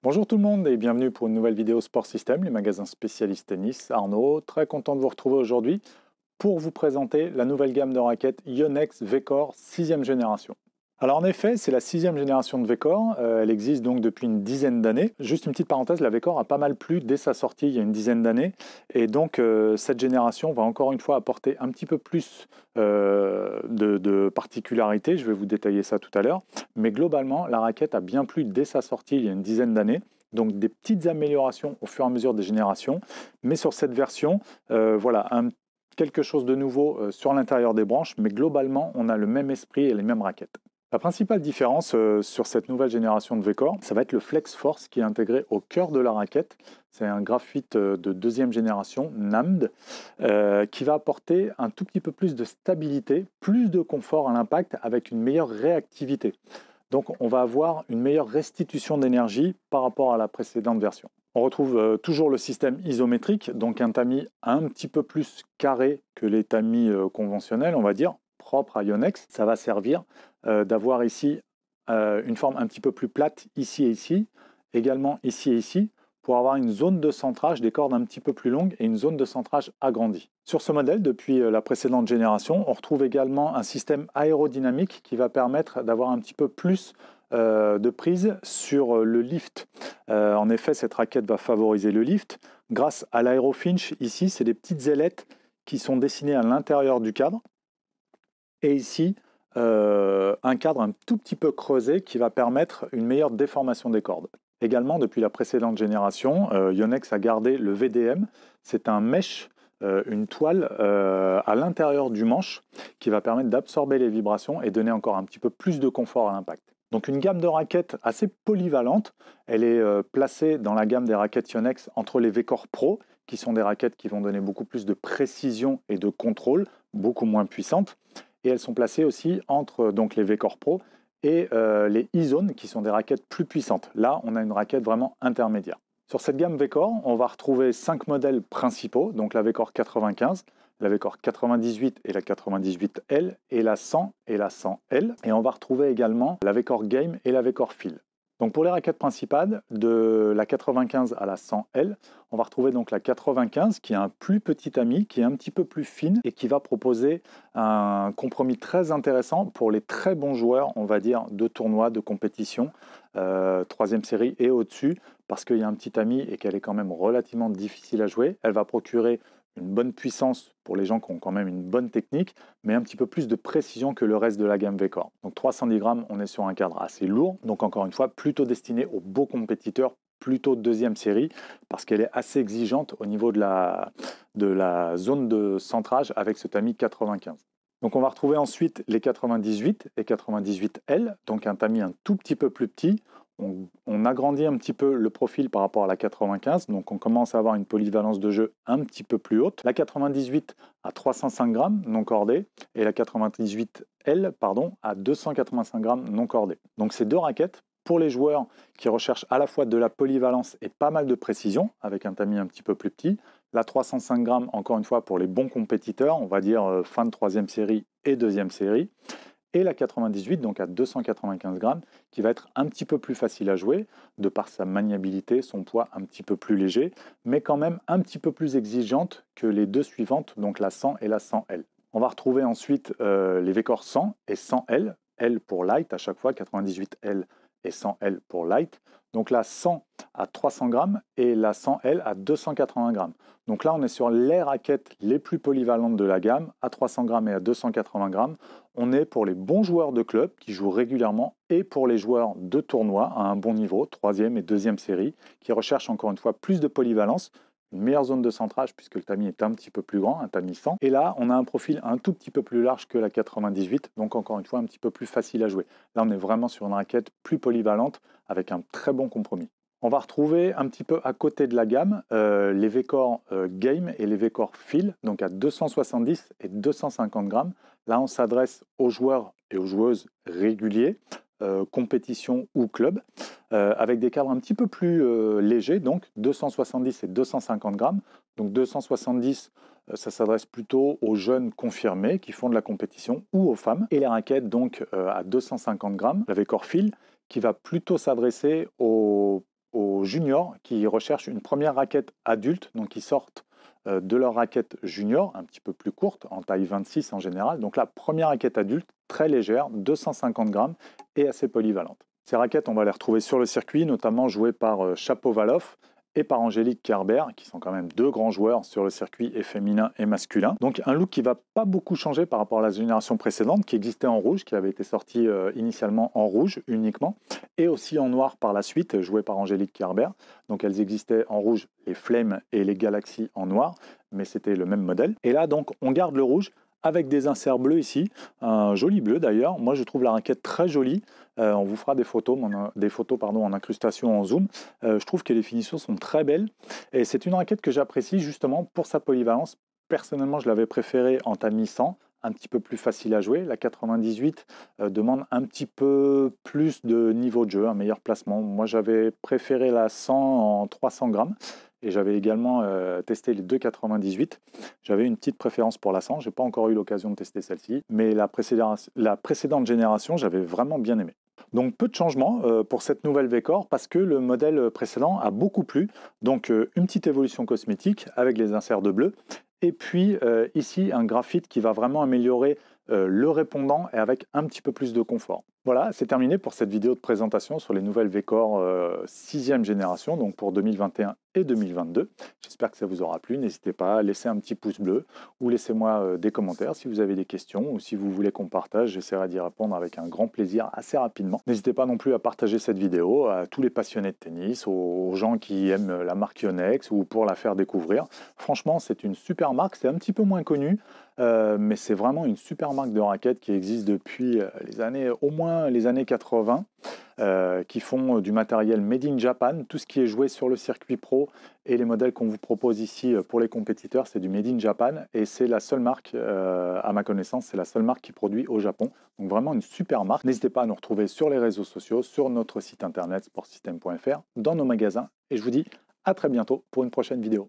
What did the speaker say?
Bonjour tout le monde et bienvenue pour une nouvelle vidéo Sport System, les magasins spécialistes tennis. Arnaud, très content de vous retrouver aujourd'hui pour vous présenter la nouvelle gamme de raquettes Yonex V-Core 6e génération. Alors en effet, c'est la 6e génération de V-Core, elle existe donc depuis une dizaine d'années. Juste une petite parenthèse, la V-Core a pas mal plu dès sa sortie il y a une dizaine d'années, et donc cette génération va encore une fois apporter un petit peu plus de particularités, je vais vous détailler ça tout à l'heure, mais globalement la raquette a bien plu dès sa sortie il y a une dizaine d'années. Donc des petites améliorations au fur et à mesure des générations, mais sur cette version, voilà, quelque chose de nouveau sur l'intérieur des branches, mais globalement on a le même esprit et les mêmes raquettes. La principale différence sur cette nouvelle génération de V-Core, ça va être le Flex Force qui est intégré au cœur de la raquette. C'est un graphite de deuxième génération, NAMD, qui va apporter un tout petit peu plus de stabilité, plus de confort à l'impact avec une meilleure réactivité. Donc on va avoir une meilleure restitution d'énergie par rapport à la précédente version. On retrouve toujours le système isométrique, donc un tamis un petit peu plus carré que les tamis conventionnels, on va dire, propre à Yonex. Ça va servir d'avoir ici une forme un petit peu plus plate ici et ici, également ici et ici, pour avoir une zone de centrage des cordes un petit peu plus longue et une zone de centrage agrandie. Sur ce modèle, depuis la précédente génération, on retrouve également un système aérodynamique qui va permettre d'avoir un petit peu plus de prise sur le lift. En effet, cette raquette va favoriser le lift. Grâce à l'aérofinch, ici, c'est des petites ailettes qui sont dessinées à l'intérieur du cadre. Et ici, un cadre un tout petit peu creusé qui va permettre une meilleure déformation des cordes. Également, depuis la précédente génération, Yonex a gardé le VDM. C'est un mesh, une toile à l'intérieur du manche qui va permettre d'absorber les vibrations et donner encore un petit peu plus de confort à l'impact. Donc une gamme de raquettes assez polyvalente. Elle est placée dans la gamme des raquettes Yonex entre les V-Core Pro, qui sont des raquettes qui vont donner beaucoup plus de précision et de contrôle, beaucoup moins puissantes. Et elles sont placées aussi entre donc, les V-Core Pro et les E-Zone, qui sont des raquettes plus puissantes. Là, on a une raquette vraiment intermédiaire. Sur cette gamme V-Core, on va retrouver 5 modèles principaux, donc la V-Core 95, la V-Core 98 et la 98L, et la 100 et la 100L. Et on va retrouver également la V-Core Game et la V-Core Fil. Donc pour les raquettes principales, de la 95 à la 100L, on va retrouver donc la 95 qui est un plus petit ami, qui est un petit peu plus fine et qui va proposer un compromis très intéressant pour les très bons joueurs, on va dire, de tournois, de compétition, 3e série et au-dessus, parce qu'il y a un petit ami et qu'elle est quand même relativement difficile à jouer. Elle va procurer une bonne puissance pour les gens qui ont quand même une bonne technique, mais un petit peu plus de précision que le reste de la gamme V-Core. Donc 310 grammes, on est sur un cadre assez lourd, donc encore une fois, plutôt destiné aux beaux compétiteurs, plutôt deuxième série, parce qu'elle est assez exigeante au niveau de la zone de centrage avec ce tamis 95. Donc on va retrouver ensuite les 98 et 98L, donc un tamis un tout petit peu plus petit. On agrandit un petit peu le profil par rapport à la 95, donc on commence à avoir une polyvalence de jeu un petit peu plus haute. La 98 à 305 grammes non cordée et la 98L à 285 grammes non cordée. Donc ces deux raquettes, pour les joueurs qui recherchent à la fois de la polyvalence et pas mal de précision, avec un tamis un petit peu plus petit. La 305 grammes, encore une fois, pour les bons compétiteurs, on va dire fin de 3e série et 2e série. Et la 98, donc à 295 grammes, qui va être un petit peu plus facile à jouer, de par sa maniabilité, son poids un petit peu plus léger, mais quand même un petit peu plus exigeante que les deux suivantes, donc la 100 et la 100L. On va retrouver ensuite les V-Core 100 et 100L, L pour light à chaque fois, 98L et 100L pour light. Donc la 100 à 300 grammes et la 100L à 280 grammes. Donc là, on est sur les raquettes les plus polyvalentes de la gamme, à 300 grammes et à 280 grammes. On est pour les bons joueurs de club qui jouent régulièrement et pour les joueurs de tournoi à un bon niveau, 3e et 2e série, qui recherchent encore une fois plus de polyvalence, une meilleure zone de centrage puisque le tamis est un petit peu plus grand, un tamis 100. Et là, on a un profil un tout petit peu plus large que la 98, donc encore une fois un petit peu plus facile à jouer. Là, on est vraiment sur une raquette plus polyvalente avec un très bon compromis. On va retrouver un petit peu à côté de la gamme les V-Core Game et les V-Core Fil, donc à 270 et 250 grammes. Là, on s'adresse aux joueurs et aux joueuses réguliers, compétition ou club, avec des cadres un petit peu plus légers, donc 270 et 250 grammes. Donc 270, ça s'adresse plutôt aux jeunes confirmés qui font de la compétition ou aux femmes. Et les raquettes, donc à 250 grammes, la V-Core Fil, qui va plutôt s'adresser aux aux juniors qui recherchent une première raquette adulte, donc qui sortent de leur raquette junior, un petit peu plus courte, en taille 26 en général. Donc la première raquette adulte, très légère, 250 grammes et assez polyvalente. Ces raquettes, on va les retrouver sur le circuit, notamment jouées par Shapovalov et par Angélique Kerber, qui sont quand même deux grands joueurs sur le circuit et féminin et masculin. Donc un look qui ne va pas beaucoup changer par rapport à la génération précédente, qui existait en rouge, qui avait été sortie initialement en rouge uniquement, et aussi en noir par la suite, joué par Angélique Kerber. Donc elles existaient en rouge, les Flames et les Galaxy en noir, mais c'était le même modèle. Et là donc on garde le rouge, avec des inserts bleus ici, un joli bleu d'ailleurs. Moi je trouve la raquette très jolie. On vous fera des photos en incrustation en zoom. Je trouve que les finitions sont très belles et c'est une raquette que j'apprécie justement pour sa polyvalence. Personnellement je l'avais préférée en tamis 100, un petit peu plus facile à jouer. La 98 demande un petit peu plus de niveau de jeu, un meilleur placement. Moi j'avais préféré la 100 en 300 grammes. Et j'avais également testé les 2,98. J'avais une petite préférence pour la 100. Je n'ai pas encore eu l'occasion de tester celle-ci. Mais la précédente génération, j'avais vraiment bien aimé. Donc peu de changements pour cette nouvelle V-Core parce que le modèle précédent a beaucoup plu. Donc une petite évolution cosmétique avec les inserts de bleu. Et puis ici, un graphite qui va vraiment améliorer le répondant et avec un petit peu plus de confort. Voilà, c'est terminé pour cette vidéo de présentation sur les nouvelles V-Core 6e génération, donc pour 2021 et 2022. J'espère que ça vous aura plu. N'hésitez pas à laisser un petit pouce bleu ou laissez-moi des commentaires si vous avez des questions ou si vous voulez qu'on partage. J'essaierai d'y répondre avec un grand plaisir assez rapidement. N'hésitez pas non plus à partager cette vidéo à tous les passionnés de tennis, aux gens qui aiment la marque Yonex ou pour la faire découvrir. Franchement, c'est une super marque, c'est un petit peu moins connu. Mais c'est vraiment une super marque de raquettes qui existe depuis au moins les années 80, qui font du matériel made in Japan. Tout ce qui est joué sur le circuit pro et les modèles qu'on vous propose ici pour les compétiteurs, c'est du made in Japan et c'est la seule marque, à ma connaissance, c'est la seule marque qui produit au Japon. Donc vraiment une super marque. N'hésitez pas à nous retrouver sur les réseaux sociaux, sur notre site internet sportsystem.fr, dans nos magasins et je vous dis à très bientôt pour une prochaine vidéo.